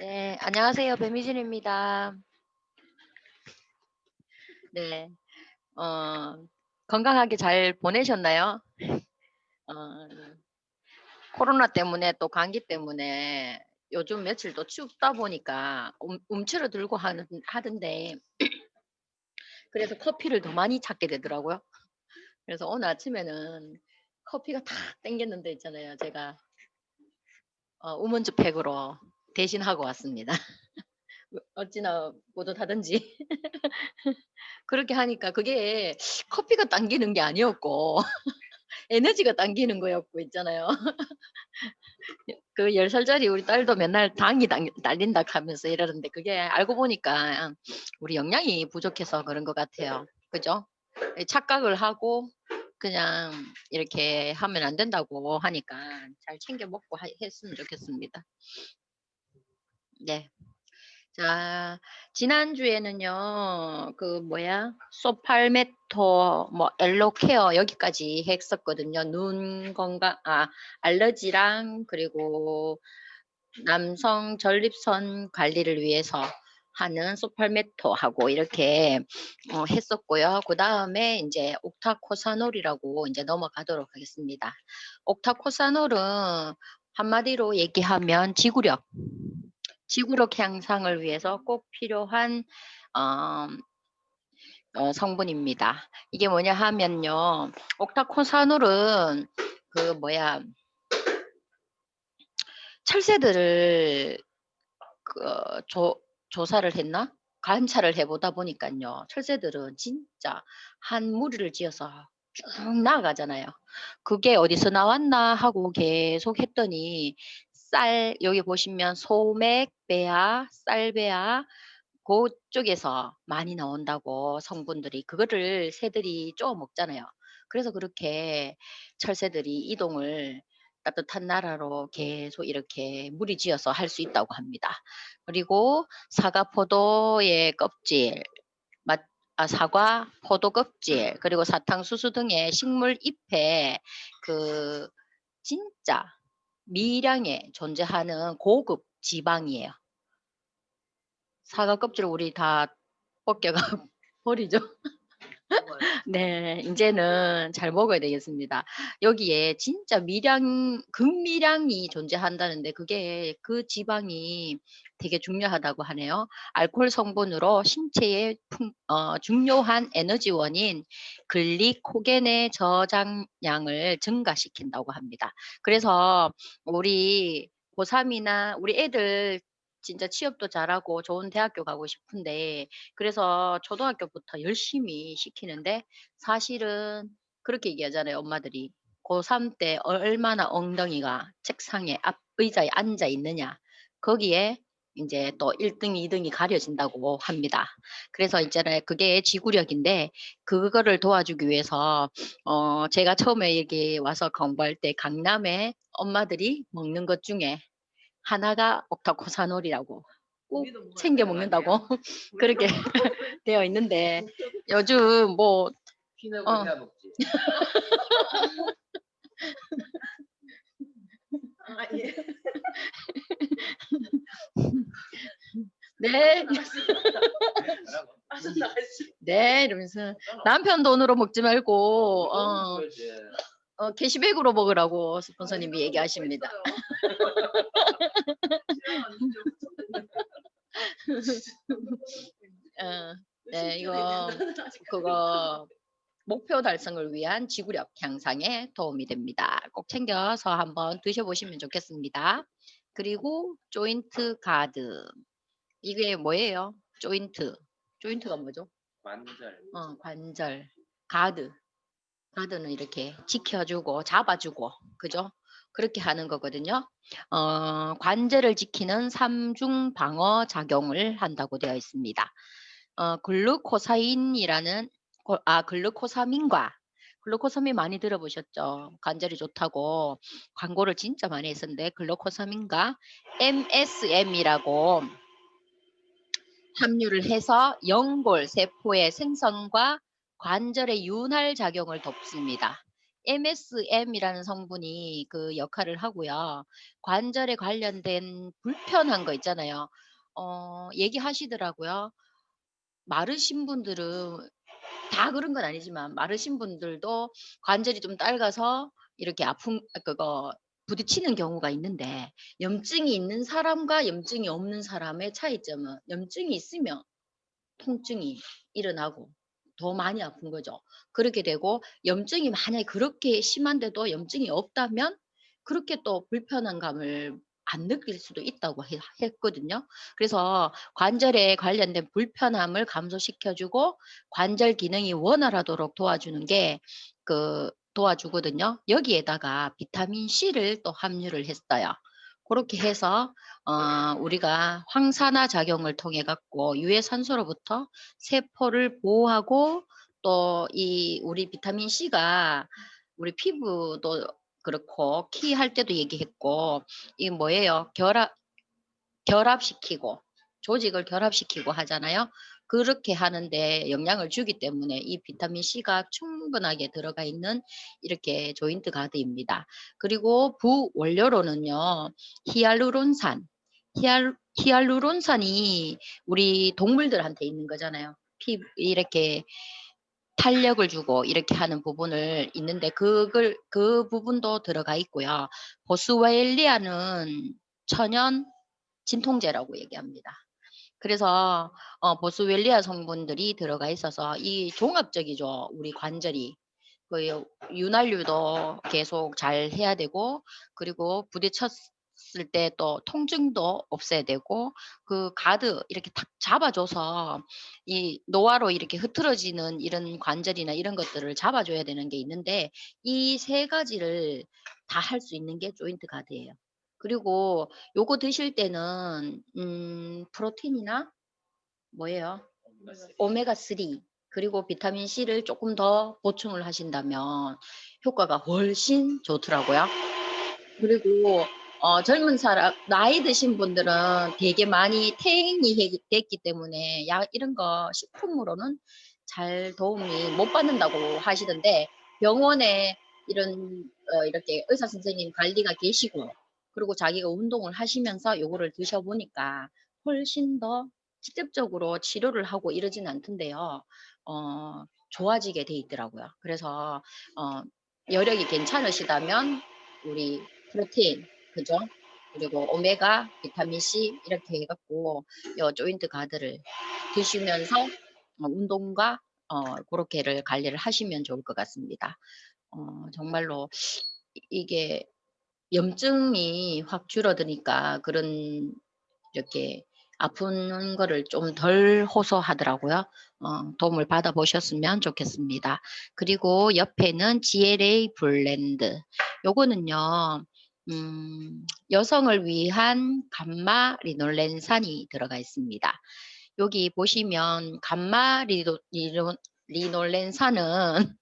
네, 안녕하세요. 배미진입니다. 네, 어, 건강하게 잘 보내셨나요? 어, 코로나 때문에 또 감기 때문에 요즘 며칠 또 춥다 보니까 움츠러들고 하던데 그래서 커피를 더 많이 찾게 되더라고요. 그래서 오늘 아침에는 커피가 탁 땡겼는데 있잖아요. 제가 우먼즈 팩으로 대신하고 왔습니다. 어찌나 뿌듯하든지 그렇게 하니까 그게 커피가 당기는 게 아니었고 에너지가 당기는 거였고 있잖아요. 그 10살짜리 우리 딸도 맨날 당이 딸린다 하면서 이러는데 그게 알고 보니까 우리 영양이 부족해서 그런 것 같아요. 그죠? 착각을 하고 그냥 이렇게 하면 안 된다고 하니까 잘 챙겨 먹고 했으면 좋겠습니다. 네. 자, 지난주에는요, 소팔메토, 엘로케어, 여기까지 했었거든요. 눈 건강, 알러지랑, 그리고 남성 전립선 관리를 위해서 하는 소팔메토하고 이렇게 했었고요. 그 다음에 이제 옥타코사놀이라고 이제 넘어가도록 하겠습니다. 옥타코사놀은 한마디로 얘기하면 지구력 향상을 위해서 꼭 필요한 어, 성분입니다. 이게 뭐냐 하면요. 옥타코사놀은 그 뭐야 철새들을 조사를 했나? 관찰을 해보다 보니까요. 철새들은 진짜 한 무리를 지어서 쭉 나아가잖아요. 그게 어디서 나왔나 하고 계속 했더니 여기 보시면 소맥배아, 쌀배아, 그쪽에서 많이 나온다고 성분들이 그거를 새들이 쪼아 먹잖아요. 그래서 그렇게 철새들이 이동을 따뜻한 나라로 계속 이렇게 무리지어서 할 수 있다고 합니다. 그리고 사과, 포도의 껍질, 사과, 포도 껍질, 그리고 사탕수수 등의 식물 잎에 그 진짜 미량에 존재하는 고급 지방이에요. 사과 껍질을 우리 다 벗겨가 버리죠. 네. 인제는 잘 먹어야 되겠습니다. 여기에 진짜 극미량이 존재한다는데 그게 그 지방이 되게 중요하다고 하네요. 알코올 성분으로 신체에 중요한 에너지원인 글리코겐의 저장량을 증가시킨다고 합니다. 그래서 우리 고3이나 우리 애들 진짜 취업도 잘하고 좋은 대학교 가고 싶은데 그래서 초등학교부터 열심히 시키는데 사실은 그렇게 얘기하잖아요, 엄마들이. 고3 때 얼마나 엉덩이가 책상에 앞 의자에 앉아 있느냐. 거기에 인제 또 1 등, 2 등이 가려진다고 합니다. 그래서 있잖아요. 그게 지구력인데 그거를 도와주기 위해서 제가 처음에 여기 와서 공부할 때 강남에 엄마들이 먹는 것 중에 하나가 옥타코사놀이라고 꼭 챙겨 먹는다고 그렇게 되어 있는데 요즘 피넛을 어 해야 먹지. 아 예. 네. 하라고. 네 이러면서 남편 돈으로 먹지 말고 그러지. 캐시백으로 먹으라고 스폰서님이 얘기하십니다. 어, 네, 이거 그거 목표 달성을 위한 지구력 향상에 도움이 됩니다. 꼭 챙겨서 한번 드셔보시면 좋겠습니다. 그리고 조인트 가드. 이게 뭐예요? 조인트가 뭐죠? 관절. 관절. 가드. 가드는 이렇게 지켜주고 잡아주고 그죠? 그렇게 하는 거거든요. 관절을 지키는 삼중 방어 작용을 한다고 되어 있습니다. 글루코사인이라는 글루코사민과 글루코사민 많이 들어보셨죠? 관절이 좋다고 광고를 진짜 많이 했었는데 글루코사민과 MSM이라고 함유를 해서 연골 세포의 생성과 관절의 윤활 작용을 돕습니다. MSM이라는 성분이 그 역할을 하고요. 관절에 관련된 불편한 거 있잖아요. 얘기하시더라고요. 마르신 분들은 다 그런 건 아니지만 마르신 분들도 관절이 좀 낡아서 이렇게 아픈 그거 부딪히는 경우가 있는데 염증이 있는 사람과 염증이 없는 사람의 차이점은 염증이 있으면 통증이 일어나고 더 많이 아픈 거죠. 그렇게 되고 염증이 만약에 그렇게 심한데도 염증이 없다면 그렇게 또 불편한 감을 안 느낄 수도 있다고 했거든요. 그래서 관절에 관련된 불편함을 감소시켜 주고 관절 기능이 원활하도록 도와주는 게 도와주거든요. 여기에다가 비타민 C를 또 함유를 했어요. 그렇게 해서 우리가 황산화 작용을 통해 갖고 유해산소로부터 세포를 보호하고 또 이 우리 비타민 C가 우리 피부도 그렇고 키 할 때도 얘기했고 이 뭐예요? 결합시키고 조직을 결합시키고 하잖아요. 그렇게 하는데 영향을 주기 때문에 이 비타민 C가 충분하게 들어가 있는 이렇게 조인트 가드입니다. 그리고 부원료로는요. 히알루론산. 히알루론산이 우리 동물들한테 있는 거잖아요. 이렇게 탄력을 주고 이렇게 하는 부분을 있는데 그 부분도 들어가 있고요. 보스웰리아는 천연 진통제라고 얘기합니다. 그래서 보스웰리아 성분들이 들어가 있어서 이 종합적이죠. 우리 관절이. 그 윤활유도 계속 잘 해야 되고 그리고 부딪혔을 때 또 통증도 없애야 되고 그 가드 이렇게 탁 잡아줘서 이 노화로 이렇게 흐트러지는 이런 관절이나 이런 것들을 잡아줘야 되는 게 있는데 이 세 가지를 다 할 수 있는 게 조인트 가드예요. 그리고 요거 드실 때는 프로틴이나 뭐예요? 오메가 3 그리고 비타민 C를 조금 더 보충을 하신다면 효과가 훨씬 좋더라고요. 그리고 젊은 사람 나이 드신 분들은 되게 많이 퇴행이 됐기 때문에 약 이런 거 식품으로는 잘 도움이 못 받는다고 하시던데 병원에 이렇게 의사 선생님 관리가 계시고 그리고 자기가 운동을 하시면서 요거를 드셔 보니까 훨씬 더 직접적으로 치료를 하고 이러진 않던데요. 좋아지게 돼 있더라고요. 그래서 여력이 괜찮으시다면 우리 프로테인, 그죠? 그리고 오메가, 비타민 C 이렇게 해갖고 요 조인트 가드를 드시면서 운동과 그렇게를 관리를 하시면 좋을 것 같습니다. 정말로 이게 염증이 확 줄어드니까 그런 이렇게 아픈 거를 좀 덜 호소하더라고요. 도움을 받아보셨으면 좋겠습니다. 그리고 옆에는 GLA 블렌드. 요거는요, 여성을 위한 감마 리놀렌산이 들어가 있습니다. 여기 보시면 감마 리놀렌산은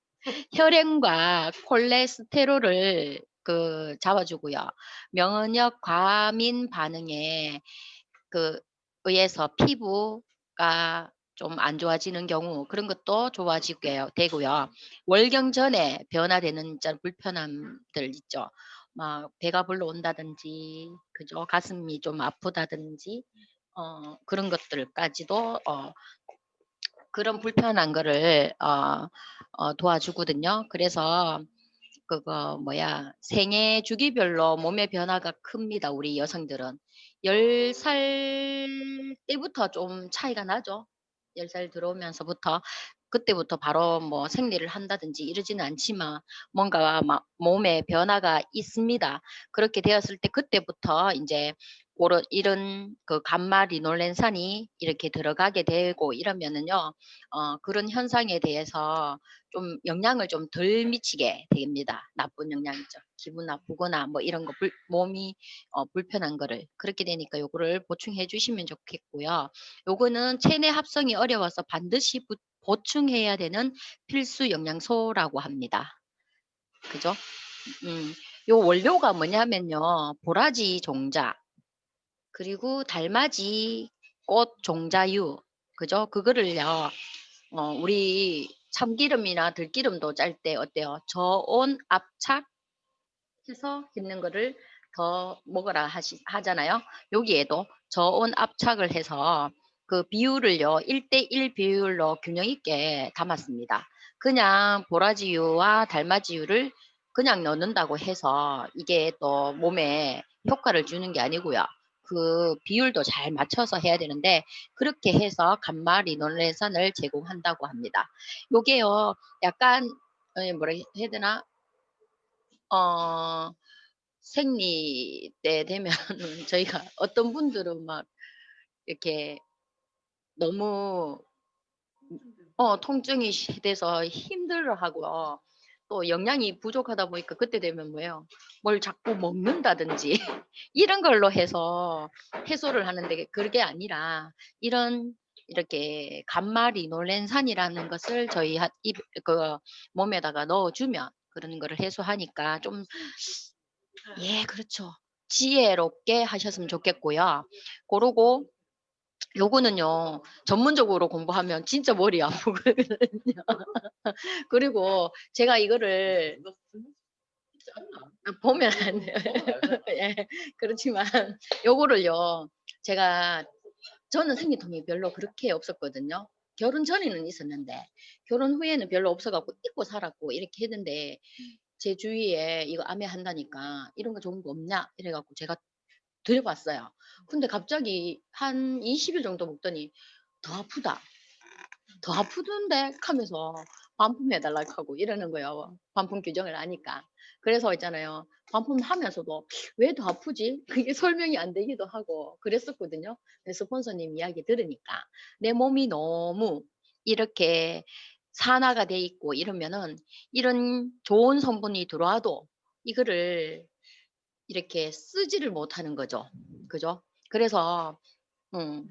혈행과 콜레스테롤을 잡아주고요. 면역 과민 반응에 의해서 피부가 좀 안 좋아지는 경우 그런 것도 좋아지게 되고요. 월경 전에 변화되는 불편함들 있죠. 막 배가 불러온다든지 그죠? 가슴이 좀 아프다든지 그런 것들까지도 그런 불편한 거를 도와주거든요. 그래서 그거 뭐야 생애 주기별로 몸의 변화가 큽니다. 우리 여성들은 10살 때부터 좀 차이가 나죠. 10살 들어오면서부터 그때부터 바로 뭐 생리를 한다든지 이러지는 않지만 뭔가 막 몸에 변화가 있습니다. 그렇게 되었을 때 그때부터 이제 이런 감마 리놀렌산이 이렇게 들어가게 되고 이러면은요 그런 현상에 대해서 좀 영향을 좀 덜 미치게 됩니다. 나쁜 영향이죠. 기분 나쁘거나 뭐 이런 거 몸이 불편한 거를 그렇게 되니까 요거를 보충해 주시면 좋겠고요. 요거는 체내 합성이 어려워서 반드시 보충해야 되는 필수 영양소라고 합니다. 그죠? 요 원료가 뭐냐면요. 보라지 종자 그리고 달맞이 꽃 종자유 그죠? 그거를요. 우리 참기름이나 들기름도 짤 때 어때요? 저온 압착 해서 있는 거를 더 먹어라 하잖아요. 여기에도 저온 압착을 해서 그 비율을요, 1대1 비율로 균형 있게 담았습니다. 그냥 보라지유와 달마지유를 그냥 넣는다고 해서 이게 또 몸에 효과를 주는 게 아니고요. 그 비율도 잘 맞춰서 해야 되는데 그렇게 해서 감마리놀레산을 제공한다고 합니다. 요게요, 약간 뭐라 해야 되나? 어, 생리 때 되면은 저희가 어떤 분들은 막 이렇게 너무 통증이 돼서 힘들어하고요. 또 영양이 부족하다 보니까 그때 되면 뭐예요? 뭘 자꾸 먹는다든지 이런 걸로 해서 해소를 하는데 그게 아니라 이런 이렇게 감마리놀렌산이라는 것을 저희 그 몸에다가 넣어주면 그런 거를 해소하니까 좀 예, 그렇죠. 지혜롭게 하셨으면 좋겠고요. 그러고 요거는요, 전문적으로 공부하면 진짜 머리 아프거든요. 그리고 제가 이거를 이거 쉽지 않나? 보면 안 돼요. 알잖아. 예, 그렇지만 요거를요, 제가 저는 생리통이 별로 그렇게 없었거든요. 결혼 전에는 있었는데 결혼 후에는 별로 없어 갖고 잊고 살았고 이렇게 했는데 제 주위에 이거 암에 한다니까 이런 거 좋은 거 없냐 이래 갖고 제가 드려봤어요. 근데 갑자기 한 20일 정도 먹더니 더 아프다. 더 아프던데 하면서 반품해 달라고 하고 이러는 거예요. 반품 규정을 아니까. 그래서 있잖아요. 반품하면서도 왜 더 아프지? 그게 설명이 안 되기도 하고 그랬었거든요. 근데 스폰서님 이야기 들으니까 내 몸이 너무 이렇게 산화가 돼 있고 이러면은 이런 좋은 성분이 들어와도 이거를 이렇게 쓰지를 못하는 거죠. 그죠? 그래서 음,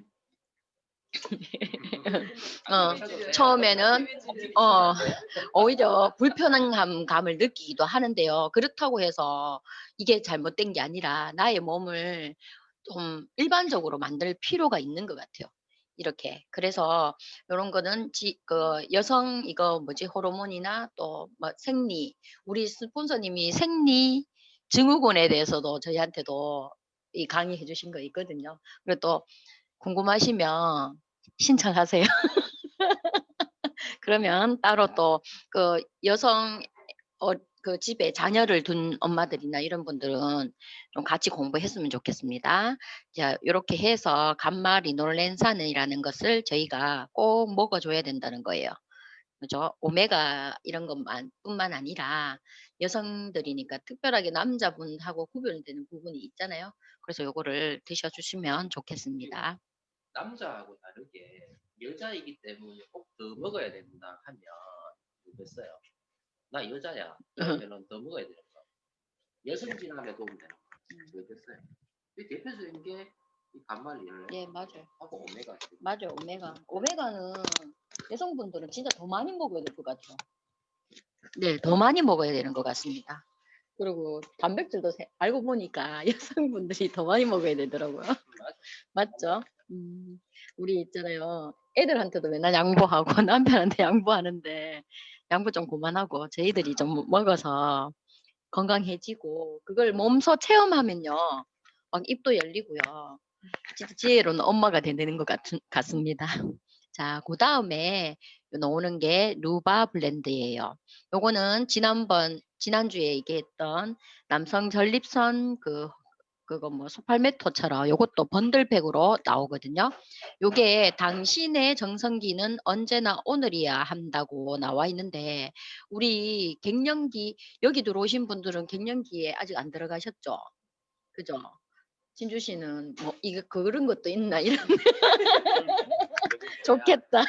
처음에는 어, 오히려 불편한 감을 느끼기도 하는데요. 그렇다고 해서 이게 잘못된 게 아니라 나의 몸을 좀 일반적으로 만들 필요가 있는 것 같아요. 이렇게. 그래서 이런 거는 그 여성 이거 뭐지 호르몬이나 또 뭐 생리 우리 스폰서님이 생리 증후군에 대해서도 저희한테도 이 강의해 주신 거 있거든요. 그리고 또 궁금하시면 신청하세요. 그러면 따로 또 그 여성 그 집에 자녀를 둔 엄마들이나 이런 분들은 좀 같이 공부했으면 좋겠습니다. 자, 요렇게 해서 감마 리놀렌산이라는 것을 저희가 꼭 먹어줘야 된다는 거예요. 그죠? 오메가 이런 것만 뿐만 아니라 여성들이니까 특별하게 남자분하고 구별되는 부분이 있잖아요. 그래서 요거를 드셔주시면 좋겠습니다. 남자하고 다르게 여자이기 때문에 꼭 더 먹어야 된다 하면 모르겠어요. 나 여자야. 그러면은 더 먹어야 되는 거. 여성 진학에 도움 되는 거. 모르겠어요. 이 대표적인 게 이 간말리를 예, 맞아요. 하고 오메가. 맞아요, 오메가. 오메가는 여성분들은 진짜 더 많이 먹어야 될 것 같아요. 네, 더 많이 먹어야 되는 것 같습니다. 그리고 단백질도 알고 보니까 여성분들이 더 많이 먹어야 되더라고요. 맞죠? 우리 있잖아요. 애들한테도 맨날 양보하고 남편한테 양보하는데 양보 좀 그만하고 저희들이 좀 먹어서 건강해지고 그걸 몸소 체험하면요. 막 입도 열리고요. 진짜 지혜로운 엄마가 되는 것 같습니다. 자, 그 다음에 나오는 게 루바 블렌드예요. 요거는 지난주에 얘기했던 남성 전립선 그거 뭐 소팔메토처럼 요것도 번들팩으로 나오거든요. 요게 당신의 정성기는 언제나 오늘이야 한다고 나와 있는데 우리 갱년기 여기 들어오신 분들은 갱년기에 아직 안 들어가셨죠? 그죠? 진주 씨는 뭐 이거 그런 것도 있나 이런 좋겠다.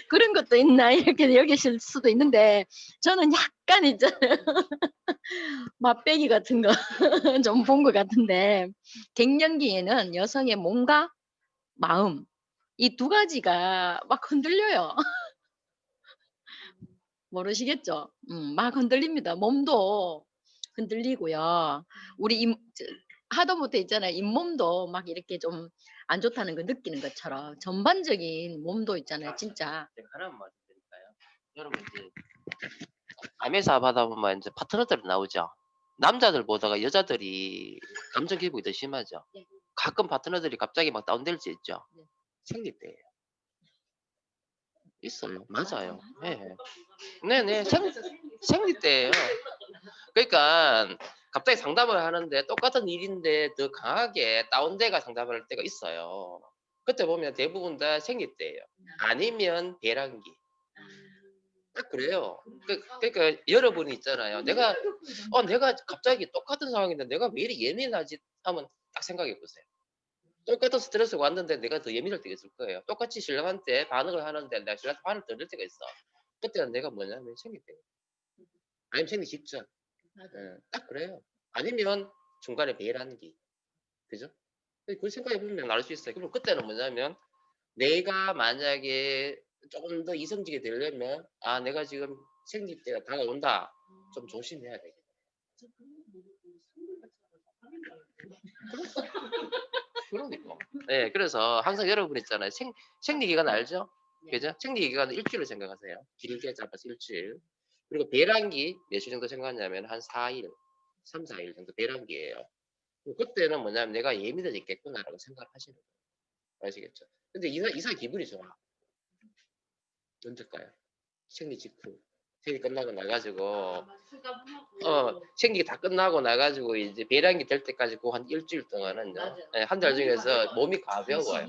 그런 것도 있나 이렇게 여기실 수도 있는데 저는 약간 있잖아요. 맛배기 같은 거 좀 본 것 같은데 갱년기에는 여성의 몸과 마음 이 두 가지가 막 흔들려요. 모르시겠죠? 막 흔들립니다. 몸도 흔들리고요. 우리 하다못해 있잖아요. 잇몸도 막 이렇게 좀 안 좋다는 거 느끼는 것처럼 전반적인 몸도 있잖아요. 진짜. 제가 하나만 말씀드릴까요? 여러분 이제 암회사 하다 보면 이제 파트너들 나오죠. 남자들보다가 여자들이 감정 기복이 더 심하죠. 네. 가끔 파트너들이 갑자기 막 다운될 수 있죠. 네. 생리 때예요. 있어요. 맞아요. 맞아. 예. 네네. 생리 때예요. 그러니까 갑자기 상담을 하는데 똑같은 일인데 더 강하게 다운돼가 상담을 할 때가 있어요. 그때 보면 대부분 다 생리 때예요. 아니면 배란기. 딱 그래요. 그러니까 여러분이 있잖아요. 내가 갑자기 똑같은 상황인데 내가 왜 이리 예민하지 하면 딱 생각해 보세요. 똑같은 스트레스가 왔는데 내가 더 예민할 때가 있을 거예요. 똑같이 신랑한테 반응을 하는데 내가 신랑한테 반응을 더 낼 때가 있어. 그때는 내가 뭐냐면 생리 때. 아니면 생리 직전. 예, 딱 그래요. 아니면 중간에 배란기. 그죠? 그 생각해 보면 알 수 있어요. 그럼 그때는 뭐냐면 내가 만약에 조금 더 이성적이 되려면 내가 지금 생리 때가 다가온다. 좀 조심해야 되겠다. 그러니까. 네, 그래서 항상 여러분 있잖아요. 생리 기간 알죠? 그죠? 생리 기간은 일주일을 생각하세요. 길게 잡아서 일주일. 그리고 배란기 며칠 정도 생각하냐면 한 4일, 3, 4일 정도 배란기예요. 그때는 뭐냐면 내가 예민해졌겠구나라고 생각을 하시는 거예요. 아시겠죠? 근데 이사 기분이 좋아. 언제까요? 생리 직후. 생리 끝나고 나가지고 생리가 다 끝나고 나가지고 이제 배란기 될 때까지 그 한 일주일 동안은요. 한 달 중에서 몸이 가벼워요.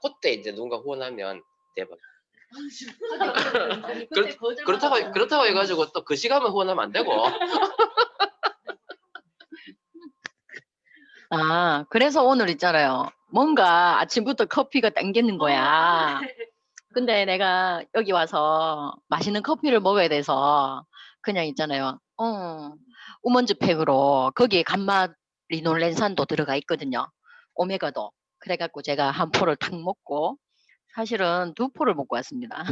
그때 이제 누군가 후원하면 대박. 그렇다고 해가지고 또 그 시간만 후원하면 안 되고. 그래서 오늘 있잖아요. 뭔가 아침부터 커피가 당기는 거야. 근데 내가 여기 와서 맛있는 커피를 먹어야 돼서 그냥 있잖아요. 우먼즈 팩으로 거기에 감마 리놀렌산도 들어가 있거든요. 오메가도. 그래갖고 제가 한 포를 탁 먹고 사실은 2포를 먹고 왔습니다.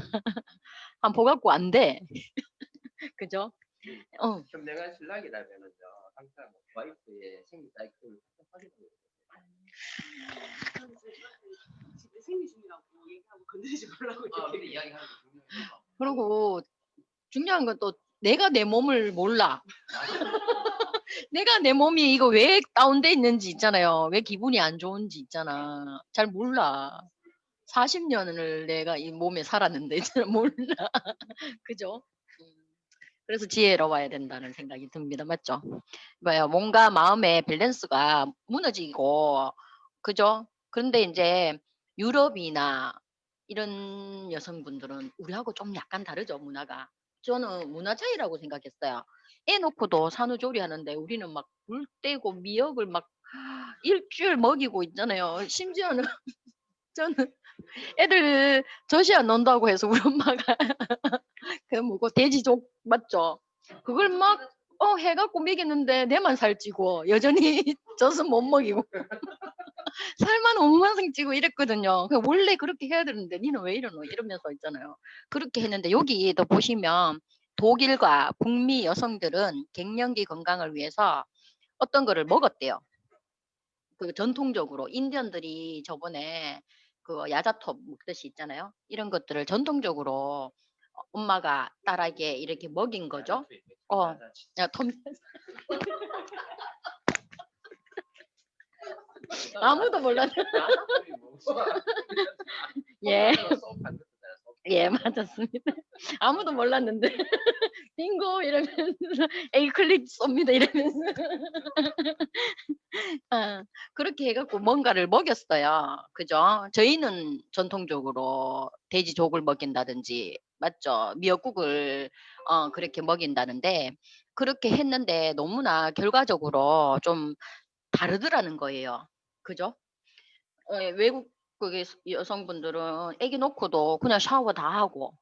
한 포 갖고 안 돼. 그죠? 그럼 내가 신랑이라면은요. 항상 와이프의 생리 사이클을 확인하고 생리 중이라고 얘기하고 건드리지 말라고 미리 이야기하는 게 중요해요. 그리고 중요한 건 또 내가 내 몸을 몰라. 내가 내 몸이 이거 왜 다운돼 있는지 있잖아요. 왜 기분이 안 좋은지 있잖아. 잘 몰라. 40년을 내가 이 몸에 살았는데 잘 몰라. 그죠? 그래서 지혜로워야 된다는 생각이 듭니다. 맞죠? 뭐야, 뭔가 마음의 밸런스가 무너지고, 그죠? 그런데 이제 유럽이나 이런 여성분들은 우리하고 좀 약간 다르죠, 문화가. 저는 문화 차이라고 생각했어요. 애 놓고도 산후조리 하는데 우리는 막 물 떼고 미역을 막 일주일 먹이고 있잖아요. 심지어는 저는 애들 젖이 안 논다고 해서 우리 엄마가 그 뭐고 돼지족 맞죠? 그걸 막 해갖고 먹이는데 내만 살찌고 여전히 젖은 못 먹이고 살만 옹만성 찌고 이랬거든요. 원래 그렇게 해야 되는데 니는 왜 이러노 이러면서 있잖아요. 그렇게 했는데 여기도 보시면 독일과 북미 여성들은 갱년기 건강을 위해서 어떤 거를 먹었대요. 그 전통적으로 인디언들이 저번에 그 야자톱 먹듯이 있잖아요. 이런 것들을 전통적으로 엄마가 딸에게 이렇게 먹인 거죠. 야, 톰 아무도 몰랐네. 예. 예, 맞았습니다. 아무도 몰랐는데 빙고 이러면서 A 클릭 쏩니다 이러면서 그렇게 해갖고 뭔가를 먹였어요. 그죠? 저희는 전통적으로 돼지족을 먹인다든지 맞죠? 미역국을 그렇게 먹인다는데 그렇게 했는데 너무나 결과적으로 좀 다르더라는 거예요. 그죠? 외국 그 여성분들은 아기 놓고도 그냥 샤워 다 하고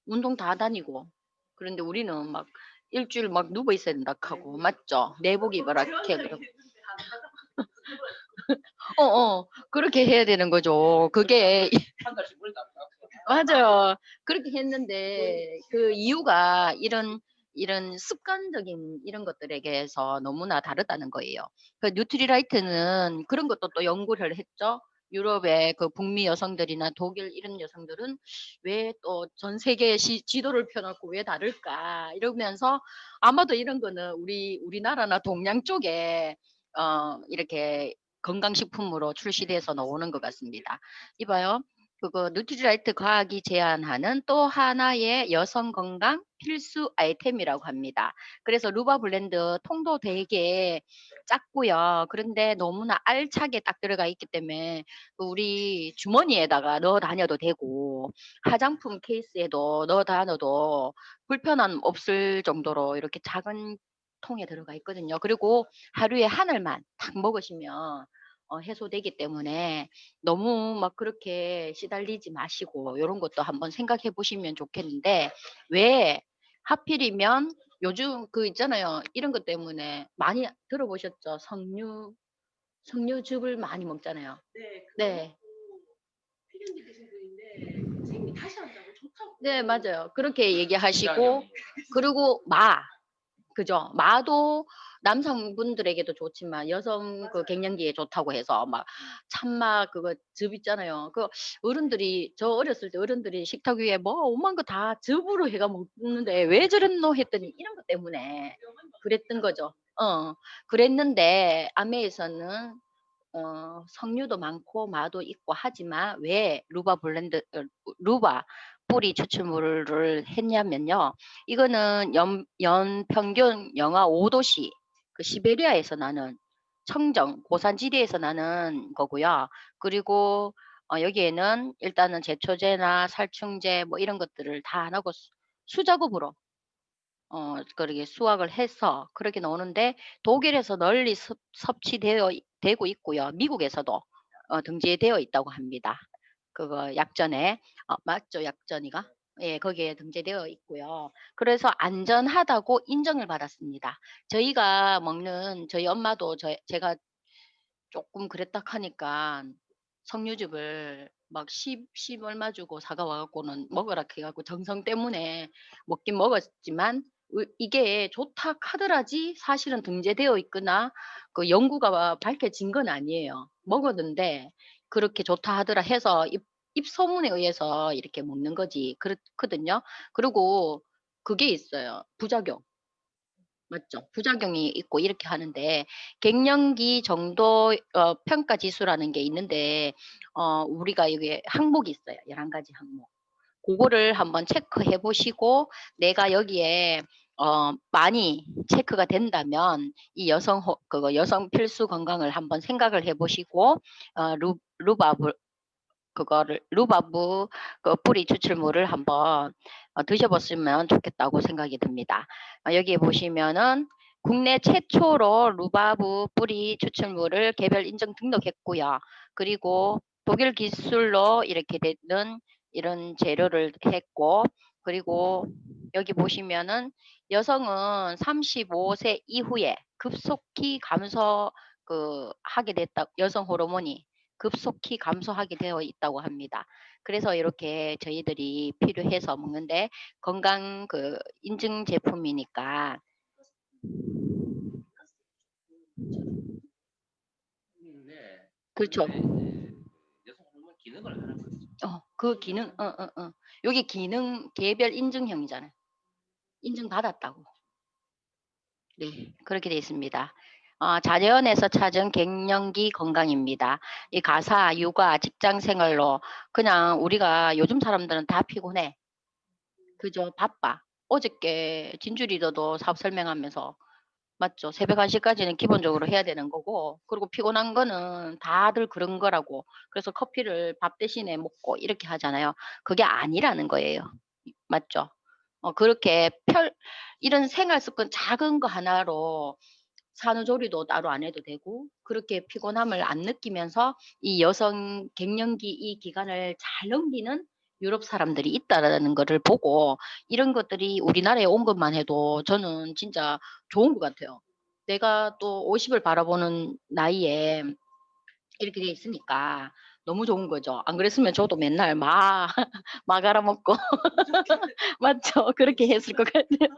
운동 다 다니고 그런데 우리는 막 일주일 막 누워 있어야 된다 하고 맞죠? 내복 입어라 이렇게 그러고 그렇게 해야 되는 거죠. 그게 한 달씩 물도 맞아요. 그렇게 했는데 그 이유가 이런 습관적인 이런 것들에게서 너무나 다르다는 거예요. 그 뉴트리라이트는 그런 것도 또 연구를 했죠. 유럽의 그 북미 여성들이나 독일 이런 여성들은 왜 또 전 세계 지도를 펴놓고 왜 다를까 이러면서 아마도 이런 거는 우리나라나 동양 쪽에 이렇게 건강식품으로 출시돼서 나오는 것 같습니다. 이봐요. 그거 누트리라이트 과학이 제안하는 또 하나의 여성 건강 필수 아이템이라고 합니다. 그래서 루바 블렌드 통도 되게 작고요. 그런데 너무나 알차게 딱 들어가 있기 때문에 우리 주머니에다가 넣어 다녀도 되고 화장품 케이스에도 넣어 다녀도 불편함 없을 정도로 이렇게 작은 통에 들어가 있거든요. 그리고 하루에 한 알만 딱 먹으시면 해소되기 때문에 너무 막 그렇게 시달리지 마시고 이런 것도 한번 생각해 보시면 좋겠는데 왜 하필이면 요즘 그 있잖아요. 이런 것 때문에 많이 들어보셨죠? 석류즙을 많이 먹잖아요. 네, 네. 필연이 되신 분인데 선생님이 다시 한다고 좋다고. 네, 맞아요. 그렇게 얘기하시고 부작용이. 그리고 그죠? 마도 남성분들에게도 좋지만 여성 그 맞아요. 갱년기에 좋다고 해서 막 참마 그거 즙 있잖아요. 그 저 어렸을 때 어른들이 식탁 위에 뭐 오만 거 다 즙으로 해가 먹는데 왜 저랬노 했더니 이런 것 때문에 그랬던 거죠. 그랬는데 아메에서는 석류도 많고 마도 있고 하지만 왜 루바 뿌리 추출물을 했냐면요. 이거는 연 평균 영하 5도씨 그 시베리아에서 나는 청정 고산지대에서 나는 거고요. 그리고 여기에는 일단은 제초제나 살충제 뭐 이런 것들을 다 안 하고 수작업으로 그렇게 수확을 해서 그렇게 나오는데 독일에서 널리 되고 있고요. 미국에서도 등재되어 있다고 합니다. 그거 약전에 맞죠? 약전이가? 예, 거기에 등재되어 있고요. 그래서 안전하다고 인정을 받았습니다. 저희가 먹는 저희 엄마도 제가 조금 그랬다 하니까 석류즙을 막 10 얼마 주고 사가 와 갖고는 먹으라 해 갖고 정성 때문에 먹긴 먹었지만 이게 좋다 하더라지 사실은 등재되어 있거나 그 연구가 밝혀진 건 아니에요. 먹었는데 그렇게 좋다 하더라 해서 입소문에 의해서 이렇게 먹는 거지 그렇거든요. 그리고 그게 있어요. 부작용. 맞죠. 부작용이 있고 이렇게 하는데 갱년기 정도 평가 지수라는 게 있는데 우리가 여기에 항목이 있어요. 11가지 항목. 그거를 한번 체크해 보시고 내가 여기에 많이 체크가 된다면 이 여성 필수 건강을 한번 생각을 해 보시고 루바브 그 뿌리 추출물을 한번 드셔봤으면 좋겠다고 생각이 듭니다. 여기에 보시면은 국내 최초로 루바브 뿌리 추출물을 개별 인증 등록했고요. 그리고 독일 기술로 이렇게 되는 이런 재료를 했고 그리고 여기 보시면은 여성은 35세 이후에 급속히 하게 됐다. 여성 호르몬이 급속히 감소하게 되어 있다고 합니다. 그래서 이렇게 저희들이 필요해서 먹는데 건강 인증 제품이니까 네. 그렇죠. 근데 이제 여성 호르몬 기능을 하는 거죠. 그 기능, 여기 기능 개별 인증형이잖아요. 인증받았다고. 네, 그렇게 되어 있습니다. 자연에서 찾은 갱년기 건강입니다. 이 가사, 육아, 직장 생활로 그냥 우리가 요즘 사람들은 다 피곤해. 그죠? 바빠. 어저께 진주 리더도 사업 설명하면서 맞죠? 새벽 1시까지는 기본적으로 해야 되는 거고 그리고 피곤한 거는 다들 그런 거라고 그래서 커피를 밥 대신에 먹고 이렇게 하잖아요. 그게 아니라는 거예요. 맞죠? 그렇게 이런 생활 습관 작은 거 하나로 산후조리도 따로 안 해도 되고 그렇게 피곤함을 안 느끼면서 이 여성 갱년기 이 기간을 잘 넘기는 유럽 사람들이 있다라는 거를 보고 이런 것들이 우리나라에 온 것만 해도 저는 진짜 좋은 것 같아요. 내가 또 50을 바라보는 나이에 이렇게 돼 있으니까 너무 좋은 거죠. 안 그랬으면 저도 맨날 마 갈아먹고 맞죠? 그렇게 했을 것 같아요.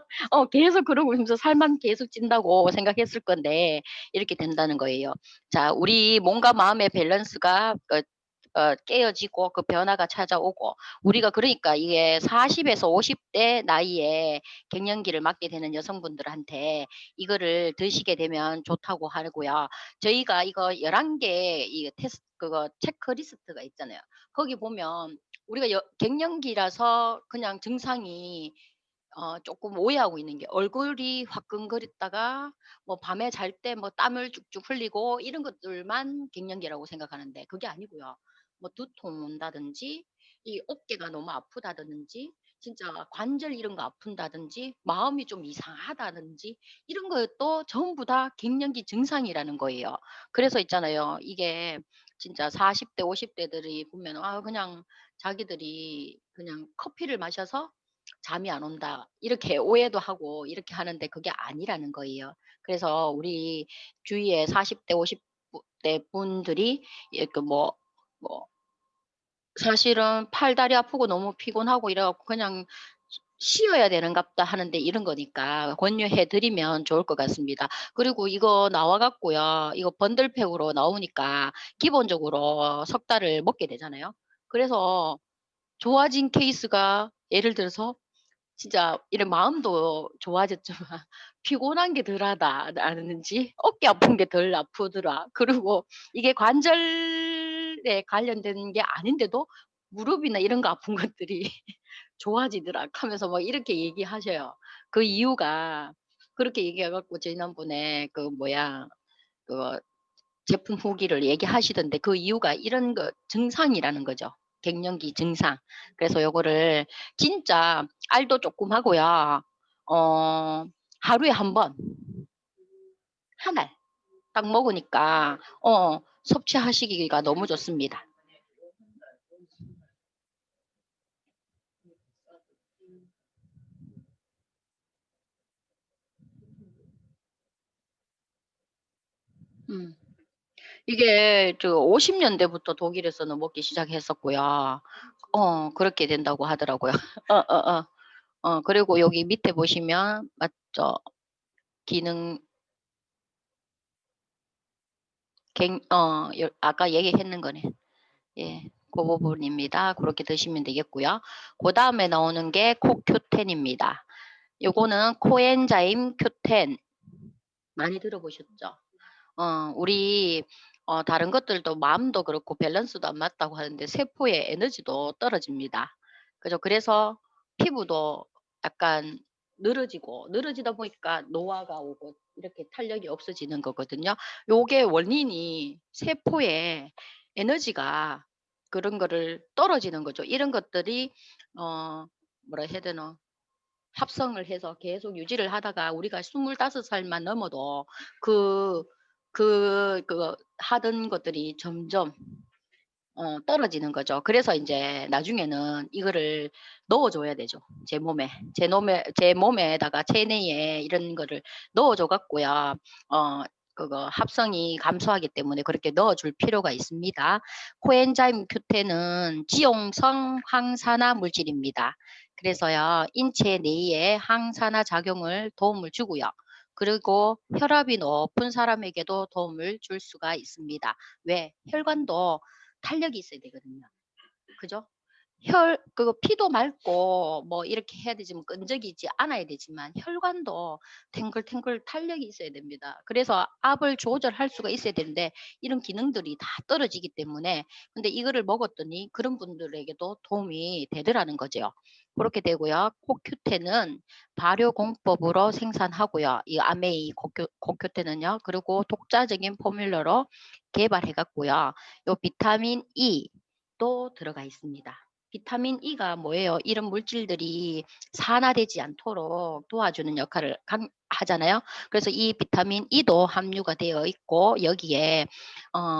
계속 그러고 있으면서 살만 계속 찐다고 생각했을 건데 이렇게 된다는 거예요. 자, 우리 몸과 마음의 밸런스가 깨어지고 그 변화가 찾아오고 우리가 그러니까 이게 40에서 50대 나이에 갱년기를 맞게 되는 여성분들한테 이거를 드시게 되면 좋다고 하고요. 저희가 이거 11개 이 테스트 그거 체크리스트가 있잖아요. 거기 보면 우리가 갱년기라서 그냥 증상이 조금 오해하고 있는 게 얼굴이 화끈거렸다가 뭐 밤에 잘 때 뭐 땀을 쭉쭉 흘리고 이런 것들만 갱년기라고 생각하는데 그게 아니고요. 뭐 두통 온다든지 이 어깨가 너무 아프다든지 진짜 관절 이런 거 아픈다든지 마음이 좀 이상하다든지 이런 것도 전부 다 갱년기 증상이라는 거예요. 그래서 있잖아요. 이게 진짜 40대 50대들이 보면 그냥 자기들이 그냥 커피를 마셔서 잠이 안 온다. 이렇게 오해도 하고 이렇게 하는데 그게 아니라는 거예요. 그래서 우리 주위에 40대 50대 분들이 이렇게 뭐 사실은 팔 다리 아프고 너무 피곤하고 이래 갖고 그냥 쉬어야 되는갑다 하는데 이런 거니까 권유해 드리면 좋을 것 같습니다. 그리고 이거 나와 갖고요. 이거 번들팩으로 나오니까 기본적으로 석 달을 먹게 되잖아요. 그래서 좋아진 케이스가 예를 들어서 진짜 이런 마음도 좋아졌지만 피곤한 게 덜하다라든지 어깨 아픈 게 덜 아프더라. 그리고 이게 관절에 관련된 게 아닌데도 무릎이나 이런 거 아픈 것들이 좋아지더라 하면서 뭐 이렇게 얘기하셔요. 그 이유가 그렇게 얘기해 갖고 지난번에 그 뭐야 그 제품 후기를 얘기하시던데 그 이유가 이런 거 증상이라는 거죠. 갱년기 증상. 그래서 요거를 진짜 알도 조금 하고요. 하루에 한 번, 한 알 딱 먹으니까 섭취하시기가 너무 좋습니다. 음. 이게 저 50년대부터 독일에서는 먹기 시작했었고요. 그렇게 된다고 하더라고요. 어어어. 그리고 여기 밑에 보시면 맞죠? 기능 아까 얘기했는 거네. 예. 그 부분입니다. 그렇게 드시면 되겠고요. 그다음에 나오는 게 코큐텐입니다. 요거는 코엔자임 큐텐 많이 들어보셨죠? 우리 다른 것들도 마음도 그렇고 밸런스도 안 맞다고 하는데 세포의 에너지도 떨어집니다. 그죠? 그래서 피부도 약간 늘어지다 보니까 노화가 오고 이렇게 탄력이 없어지는 거거든요. 요게 원인이 세포의 에너지가 그런 거를 떨어지는 거죠. 이런 것들이 뭐라 해야 되나? 합성을 해서 계속 유지를 하다가 우리가 25살만 넘어도 그 하던 것들이 점점 떨어지는 거죠. 그래서 인제 나중에는 이거를 넣어 줘야 되죠. 제 몸에다가 체내에 이런 거를 넣어 줘 갖고요. 그거 합성이 감소하기 때문에 그렇게 넣어 줄 필요가 있습니다. 코엔자임 Q10은 지용성 항산화 물질입니다. 그래서요. 인체 내에 항산화 작용을 도움을 주고요. 그리고 혈압이 높은 사람에게도 도움을 줄 수가 있습니다. 왜? 혈관도 탄력이 있어야 되거든요. 그죠? 그거 피도 맑고 뭐 이렇게 해야 되지만 끈적이지 않아야 되지만 혈관도 탱글탱글 탄력이 있어야 됩니다. 그래서 압을 조절할 수가 있어야 되는데 이런 기능들이 다 떨어지기 때문에 근데 이거를 먹었더니 그런 분들에게도 도움이 되더라는 거죠. 그렇게 되고요. 코큐텐은 발효공법으로 생산하고요. 이 아메이 코큐텐은요. 그리고 독자적인 포뮬러로 개발해 갔고요. 요 비타민 E도 들어가 있습니다. 비타민 E가 뭐예요? 이런 물질들이 산화되지 않도록 도와주는 역할을 하잖아요. 그래서 이 비타민 E도 함유가 되어 있고 여기에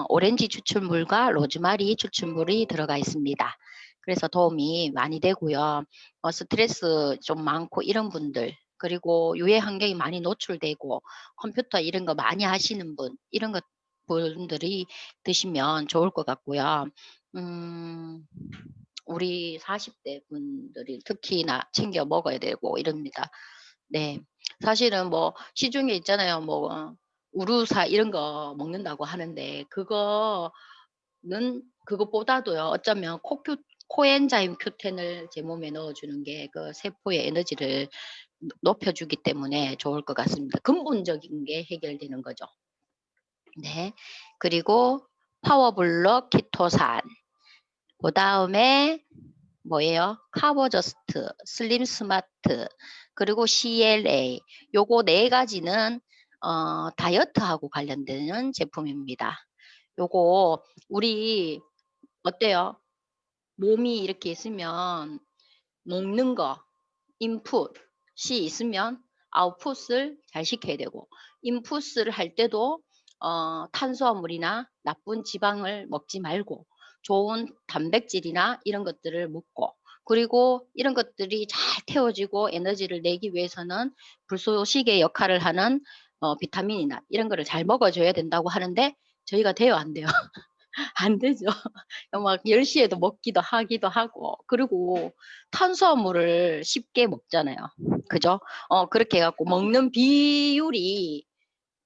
오렌지 추출물과 로즈마리 추출물이 들어가 있습니다. 그래서 도움이 많이 되고요. 스트레스 좀 많고 이런 분들 그리고 유해 환경이 많이 노출되고 컴퓨터 이런 거 많이 하시는 분 이런 것 분들이 드시면 좋을 것 같고요. 음. 우리 40대 분들이 특히나 챙겨 먹어야 되고 이럽니다. 네. 사실은 뭐 시중에 있잖아요. 뭐 우루사 이런 거 먹는다고 하는데 그거 그것보다도요. 어쩌면 코엔자임 Q10을 제 몸에 넣어주는 게 그 세포의 에너지를 높여주기 때문에 좋을 것 같습니다. 근본적인 게 해결되는 거죠. 네. 그리고 파워블럭 키토산. 그 다음에 뭐예요? 카보저스트, 슬림 스마트, 그리고 CLA. 요거 네 가지는 다이어트하고 관련되는 제품입니다. 요거 우리 어때요? 몸이 이렇게 있으면 먹는 거, 인풋이 있으면 아웃풋을 잘 시켜야 되고, 인풋을 할 때도 탄수화물이나 나쁜 지방을 먹지 말고 좋은 단백질이나 이런 것들을 먹고, 그리고 이런 것들이 잘 태워지고 에너지를 내기 위해서는 불쏘시개 역할을 하는 비타민이나 이런 거를 잘 먹어줘야 된다고 하는데 저희가 돼요, 안 돼요? 안 되죠. 막 10시에도 먹기도 하기도 하고, 그리고 탄수화물을 쉽게 먹잖아요. 그죠? 그렇게 해갖고 먹는 비율이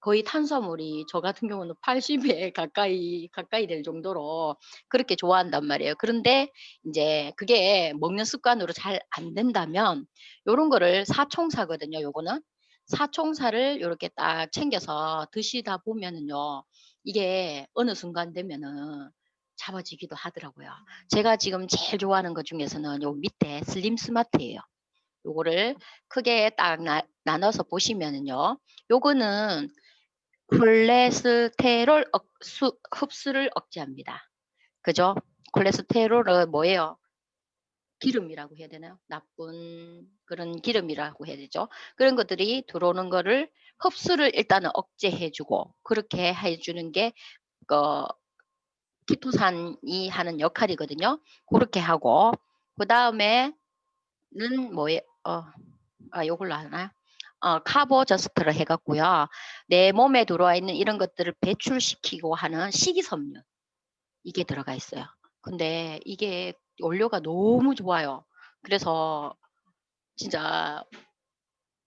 거의 탄수화물이 저 같은 경우는 80에 가까이 될 정도로 그렇게 좋아한단 말이에요. 그런데 이제 그게 먹는 습관으로 잘 안 된다면 요런 거를 사총사거든요. 요거는 사총사를 요렇게 딱 챙겨서 드시다 보면은요. 이게 어느 순간 되면은 잡아지기도 하더라고요. 제가 지금 제일 좋아하는 것 중에서는 요 밑에 슬림 스마트예요. 요거를 크게 딱 나눠서 보시면은요. 요거는 콜레스테롤 흡수를 억제합니다. 그죠? 콜레스테롤은 뭐예요? 기름이라고 해야 되나요? 나쁜 그런 기름이라고 해야 되죠. 그런 것들이 들어오는 거를 흡수를 일단은 억제해주고 그렇게 해주는 게 키토산이 하는 역할이거든요. 그렇게 하고 그 다음에는 뭐예요? 요걸로 하나요? 카보저스트를 해갖고요. 내 몸에 들어와 있는 이런 것들을 배출시키고 하는 식이섬유. 이게 들어가 있어요. 근데 이게 원료가 너무 좋아요. 그래서 진짜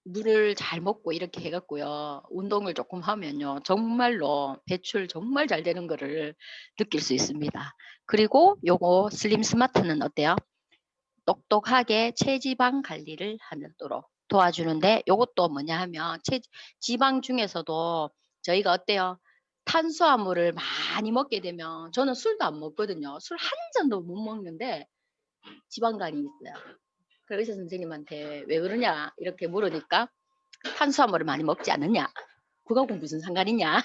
물을 잘 먹고 이렇게 해갖고요. 운동을 조금 하면요. 정말로 배출 정말 잘 되는 거를 느낄 수 있습니다. 그리고 요거 슬림 스마트는 어때요? 똑똑하게 체지방 관리를 하도록 도와주는데 요것도 뭐냐 하면 지방 중에서도 저희가 어때요? 탄수화물을 많이 먹게 되면 저는 술도 안 먹거든요. 술 한 잔도 못 먹는데 지방간이 있어요. 그래서 의사 선생님한테 왜 그러냐 이렇게 물으니까 탄수화물을 많이 먹지 않느냐? 그거하고 무슨 상관이냐?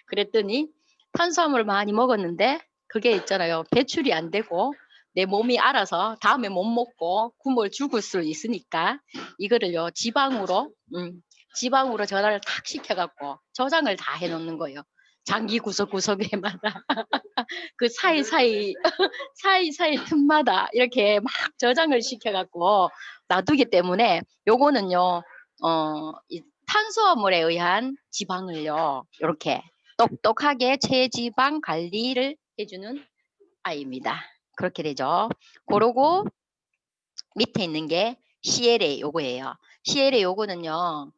그랬더니 탄수화물을 많이 먹었는데 그게 있잖아요. 배출이 안 되고 내 몸이 알아서 다음에 못 먹고 굶어 죽을 수 있으니까 이거를요 지방으로 전화를 탁 시켜갖고 저장을 다 해놓는 거예요. 장기 구석구석에마다 그 사이사이 틈마다 이렇게 막 저장을 시켜갖고 놔두기 때문에 요거는요 이 탄수화물에 의한 지방을요 이렇게 똑똑하게 체지방 관리를 해주는 아이입니다. 그렇게 되죠. 그러고 밑에 있는 게 CLA 요거예요. CLA 요거는요.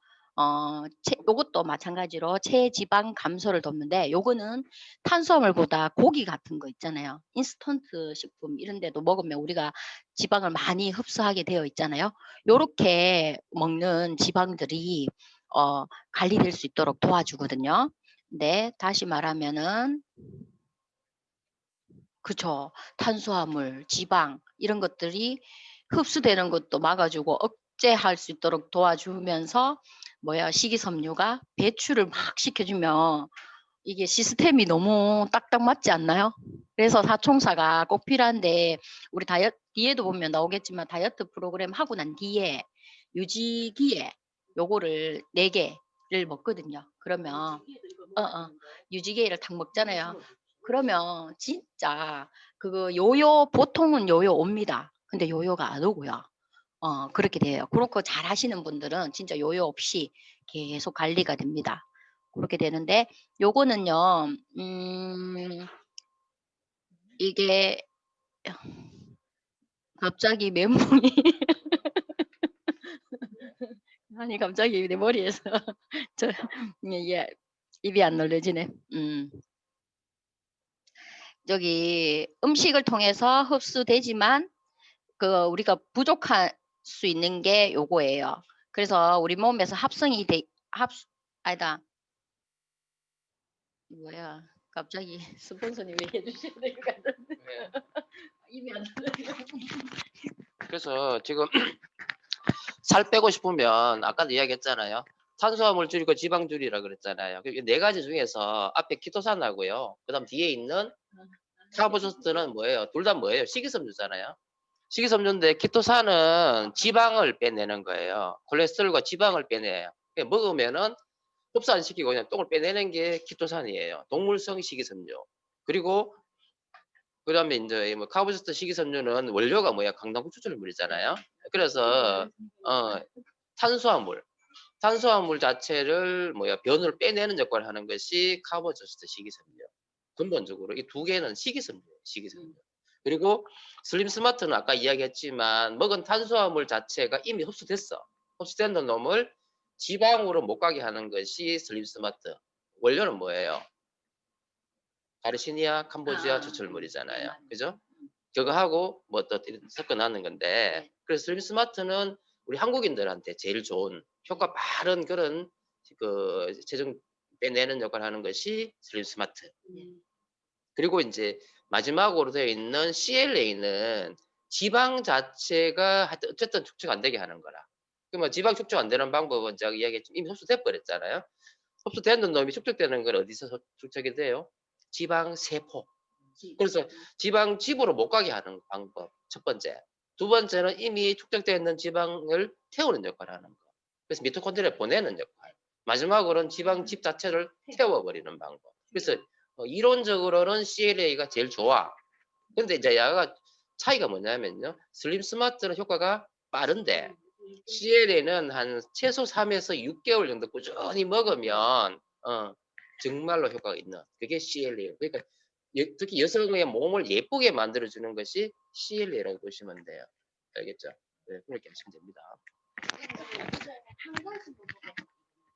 요것도 마찬가지로 체지방 감소를 돕는데 요거는 탄수화물보다 고기 같은 거 있잖아요. 인스턴트 식품 이런 데도 먹으면 우리가 지방을 많이 흡수하게 되어 있잖아요. 요렇게 먹는 지방들이 관리될 수 있도록 도와주거든요. 네, 다시 말하면은 그쵸. 탄수화물, 지방 이런 것들이 흡수되는 것도 막아주고 억제할 수 있도록 도와주면서 식이섬유가 배출을 막 시켜주면 이게 시스템이 너무 딱딱 맞지 않나요? 그래서 사총사가 꼭 필요한데 우리 뒤에도 보면 나오겠지만 다이어트 프로그램 하고 난 뒤에 유지기에 요거를 4개를 먹거든요. 그러면 유지개를 탁 먹잖아요. 그러면 진짜 그거 보통은 요요 옵니다. 근데 요요가 안 오고요. 그렇게 돼요. 그렇고 잘 하시는 분들은 진짜 요요 없이 계속 관리가 됩니다. 그렇게 되는데 요거는요. 이게 갑자기 멘붕이 아니 갑자기 내 머리에서 저 예, 입이 안 놀려지네. 저기 음식을 통해서 흡수되지만 우리가 부족할 수 있는 게 요거예요. 그래서 우리 몸에서 합성이 아니다. 뭐야? 갑자기 스폰서님이 해주셔야 될 것 같은데 입이 안 들어요. 그래서 지금 살 빼고 싶으면 아까도 이야기했잖아요. 탄수화물 줄이고 지방 줄이라 그랬잖아요. 네 가지 중에서 앞에 키토산하고요. 그다음 뒤에 있는 카보조스트는 뭐예요? 둘 다 뭐예요? 식이섬유잖아요. 식이섬유인데 키토산은 지방을 빼내는 거예요. 콜레스테롤과 지방을 빼내요. 먹으면은 흡수 안 시키고 그냥 똥을 빼내는 게 키토산이에요. 동물성 식이섬유. 그리고 그다음에 이제 뭐 카보조스트 식이섬유는 원료가 뭐야? 강낭구 추출물이잖아요. 그래서 탄수화물 자체를 변을 빼내는 역할을 하는 것이 카보조스트 식이섬유. 근본적으로 이 두 개는 식이섬유예요. 식이섬유. 그리고 슬림 스마트는 아까 이야기했지만 먹은 탄수화물 자체가 이미 흡수됐어. 흡수된 놈을 지방으로 못 가게 하는 것이 슬림 스마트. 원료는 뭐예요? 가르시니아 캄보지아 추출물이잖아요. 그죠? 그거하고 뭐 또 섞어놨는 건데 네. 그래서 슬림 스마트는 우리 한국인들한테 제일 좋은 효과 빠른 그런 체중 빼내는 역할을 하는 것이 슬림 스마트. 그리고 이제 마지막으로 되어 있는 CLA는 지방 자체가 하여튼 어쨌든 축적 안 되게 하는 거라. 그러면 지방 축적 안 되는 방법은 제가 이야기했지만 이미 흡수돼 버렸잖아요. 흡수된 놈이 축적되는 건 어디서 축적이 돼요? 지방 세포. 그래서 지방 집으로 못 가게 하는 방법 첫 번째. 두 번째는 이미 축적되어 있는 지방을 태우는 역할을 하는 거. 그래서 미토콘드리아에 보내는 역할. 마지막으로는 지방 집 자체를 태워버리는 방법. 그래서 이론적으로는 CLA가 제일 좋아. 근데 이제 야가 차이가 뭐냐면요. 슬림 스마트는 효과가 빠른데 CLA는 한 최소 3에서 6개월 정도 꾸준히 먹으면 정말로 효과가 있는 그게 CLA예요. 그러니까 특히 여성의 몸을 예쁘게 만들어주는 것이 CLA라고 보시면 돼요. 알겠죠? 네, 그렇게 하시면 됩니다. 한 가지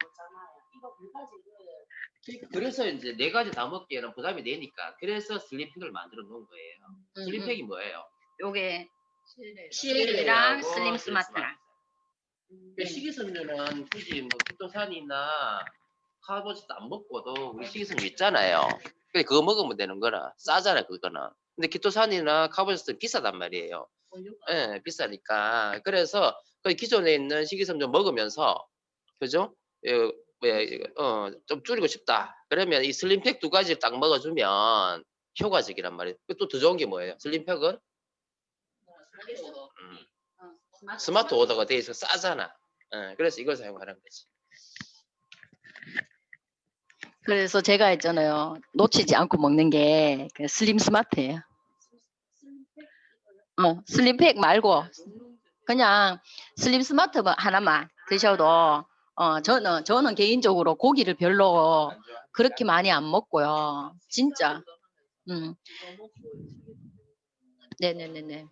거잖아요. 이거 두 가지를 그래서 이제 네 가지 다 먹기에는 부담이 되니까 그래서 슬림팩을 만들어 놓은 거예요. 슬림팩이 뭐예요? 요게 CLA랑 슬림 스마트랑. 식이섬유는 굳이 뭐 키토산이나 카보지도 안 먹고도 우리 식이섬유 있잖아요. 근데 그거 먹으면 되는 거라 싸잖아요 그거는. 근데 키토산이나 카보지는 비싸단 말이에요. 예, 비싸니까. 그래서 그 기존에 있는 식이섬유 먹으면서 그죠? 좀 줄이고 싶다. 그러면 이 슬림팩 두 가지를 딱 먹어주면 효과적이란 말이에요. 또 더 좋은 게 뭐예요? 슬림팩은 스마트 오더가 돼 있어 싸잖아. 그래서 이걸 사용하는 거지. 그래서 제가 있잖아요. 놓치지 않고 먹는 게 그 슬림 스마트예요. 슬림팩 말고 그냥 슬림 스마트 하나만 드셔도 저는 개인적으로 고기를 별로 그렇게 많이 안 먹고요. 진짜. 네네네네.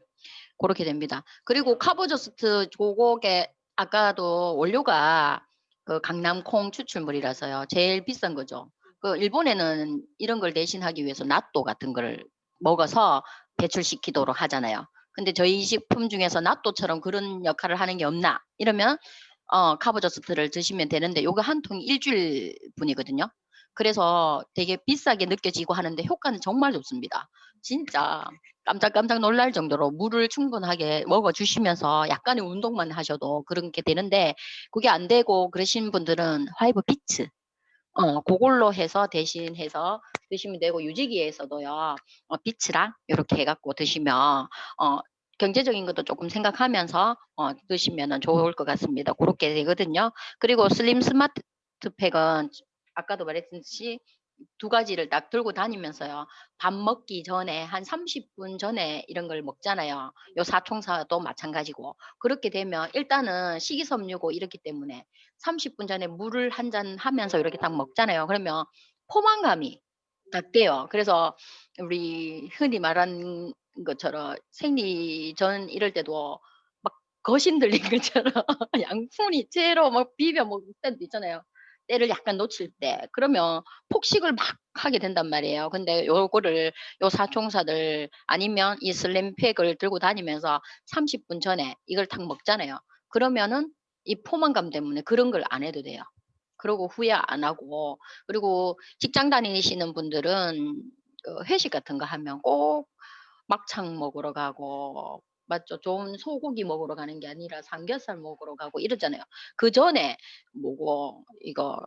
그렇게 됩니다. 그리고 카보조스트 그거게 아까도 원료가 그 강남콩 추출물이라서요. 제일 비싼 거죠. 그 일본에는 이런 걸 대신하기 위해서 나또 같은 걸 먹어서 배출시키도록 하잖아요. 근데 저희 식품 중에서 나또처럼 그런 역할을 하는 게 없나? 이러면 카보조스트를 드시면 되는데 요거 한 통이 일주일 분이거든요. 그래서 되게 비싸게 느껴지고 하는데 효과는 정말 좋습니다. 진짜 깜짝깜짝 놀랄 정도로 물을 충분하게 먹어주시면서 약간의 운동만 하셔도 그렇게 되는데 그게 안 되고 그러신 분들은 화이브 피츠 그걸로 해서 대신해서 드시면 되고 유지기에서도요 피츠랑 이렇게 해갖고 드시면 경제적인 것도 조금 생각하면서 드시면 좋을 것 같습니다. 그렇게 되거든요. 그리고 슬림 스마트 팩은 아까도 말했듯이 두 가지를 딱 들고 다니면서요. 밥 먹기 전에 한 30분 전에 이런 걸 먹잖아요. 요 사총사도 마찬가지고. 그렇게 되면 일단은 식이섬유고 이렇기 때문에 30분 전에 물을 한 잔 하면서 이렇게 딱 먹잖아요. 그러면 포만감이 딱 돼요. 그래서 우리 흔히 말하는 것처럼 생리 전 이럴 때도 막 거신 들린 것처럼 양푼이 채로 막 비벼 먹을 때도 있잖아요. 때를 약간 놓칠 때 그러면 폭식을 막 하게 된단 말이에요. 근데 요거를 요 사총사들 아니면 이 슬림팩을 들고 다니면서 30분 전에 이걸 딱 먹잖아요. 그러면은 이 포만감 때문에 그런 걸 안 해도 돼요. 그러고 후회 안 하고 그리고 직장 다니시는 분들은 그 회식 같은 거 하면 꼭 막창 먹으러 가고 맞죠? 좋은 소고기 먹으러 가는 게 아니라 삼겹살 먹으러 가고 이러잖아요. 그전에 뭐고 이거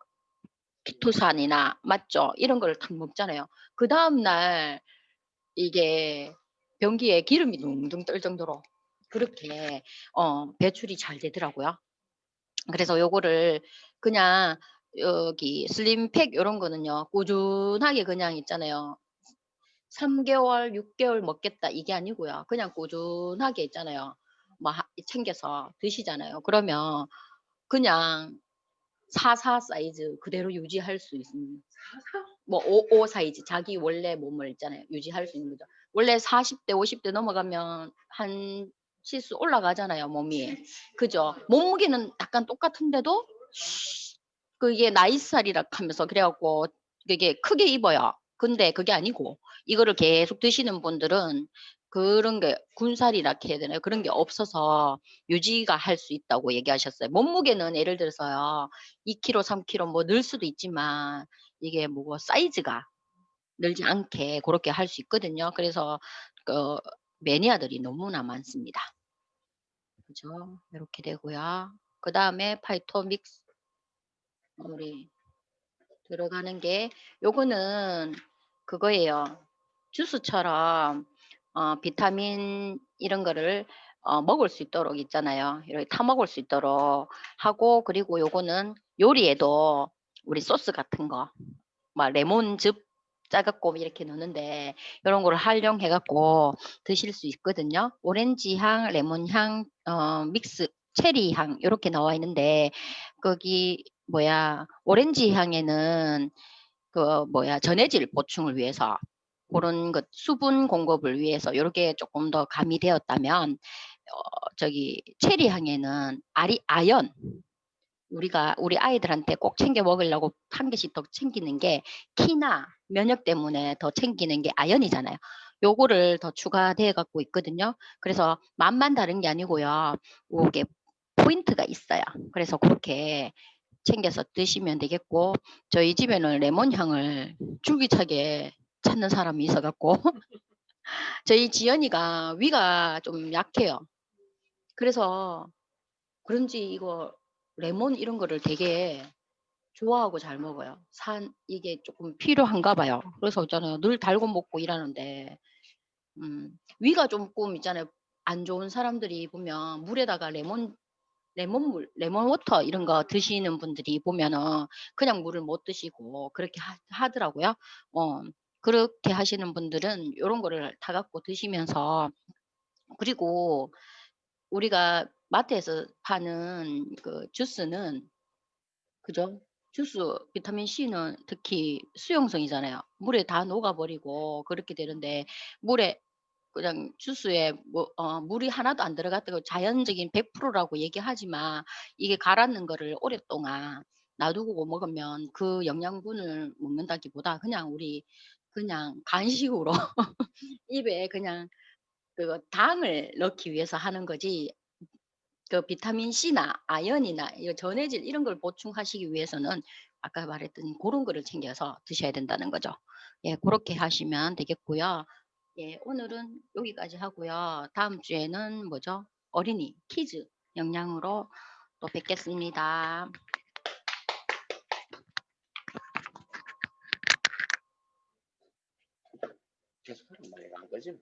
키토산이나 맞죠? 이런 걸 딱 먹잖아요. 그다음 날 이게 변기에 기름이 둥둥 떨 정도로 그렇게 배출이 잘 되더라고요. 그래서 요거를 그냥 여기 슬림팩 요런 거는요. 꾸준하게 그냥 있잖아요. 3개월, 6개월 먹겠다 이게 아니고요. 그냥 꾸준하게 있잖아요. 뭐 챙겨서 드시잖아요. 그러면 그냥 4 사이즈 그대로 유지할 수 있습니다. 4사? 뭐 5 사이즈 자기 원래 몸을 있잖아요. 유지할 수 있는 거죠. 원래 40대 50대 넘어가면 한 치수 올라가잖아요, 몸이. 그죠? 몸무게는 약간 똑같은데도 그게 나이살이라 하면서 그래 갖고 그게 크게 입어요. 근데 그게 아니고 이거를 계속 드시는 분들은 그런 게 군살이라 해야 되나요? 그런 게 없어서 유지가 할 수 있다고 얘기하셨어요. 몸무게는 예를 들어서요. 2kg, 3kg 뭐 늘 수도 있지만 이게 뭐고 사이즈가 늘지 않게 고렇게 할 수 있거든요. 그래서 그 매니아들이 너무나 많습니다. 그죠? 요렇게 되고요. 그다음에 파이토믹스 우리 들어가는 게 요거는 그거예요. 주스처럼 비타민 이런 거를 먹을 수 있도록 있잖아요. 이렇게 타 먹을 수 있도록 하고 그리고 요거는 요리에도 우리 소스 같은 거 막 레몬즙 짜 갖고 이렇게 넣는데 요런 거를 활용해 갖고 드실 수 있거든요. 오렌지 향, 레몬 향, 믹스 체리 향 요렇게 나와 있는데 거기 뭐야 오렌지 향에는 그 뭐야 전해질 보충을 위해서 고런 것 수분 공급을 위해서 요렇게 쪼끔 더 가미되었다면 저기 체리 향에는 아연 우리가 우리 아이들한테 꼭 챙겨 먹으려고 한 개씩 더 챙기는 게 키나 면역 때문에 더 챙기는 게 아연이잖아요. 요거를 더 추가돼 갖고 있거든요. 그래서 맛만 다른 게 아니고요. 요게 포인트가 있어요. 그래서 고렇게 챙겨서 드시면 되겠고 저희 집에는 레몬 향을 줄기차게 찾는 사람이 있어 갖고 저희 지연이가 위가 좀 약해요. 그래서 그런지 이거 레몬 이런 거를 되게 좋아하고 잘 먹어요. 이게 조금 필요한가 봐요. 그래서 있잖아요. 늘 달고 먹고 일하는데 위가 조금 있잖아요. 안 좋은 사람들이 보면 물에다가 레몬물, 레몬워터 이런 거 드시는 분들이 보면은 그냥 물을 못 드시고 그렇게 하더라고요. 어, 그렇게 하시는 분들은 요런 거를 타 갖고 드시면서 그리고 우리가 마트에서 파는 그 주스는 그죠? 주스 비타민 C는 특히 수용성이잖아요. 물에 다 녹아 버리고 그렇게 되는데 물에 그냥 주스에 뭐 물이 하나도 안 들어갔다고 자연적인 100%라고 얘기하지만 이게 가라앉는 거를 오랫동안 놔두고 먹으면 그 영양분을 먹는다기보다 그냥 우리 그냥 간식으로 입에 그냥 그 당을 넣기 위해서 하는 거지 그 비타민 C나 아연이나 이 전해질 이런 걸 보충하시기 위해서는 아까 말했던 고런 거를 챙겨서 드셔야 된다는 거죠. 예 고렇게 하시면 되겠고요. 예 오늘은 여기까지 하고요. 다음 주에는 뭐죠? 어린이 키즈 영양으로 또 뵙겠습니다. 계속 하는 거야. 안 꺼지면.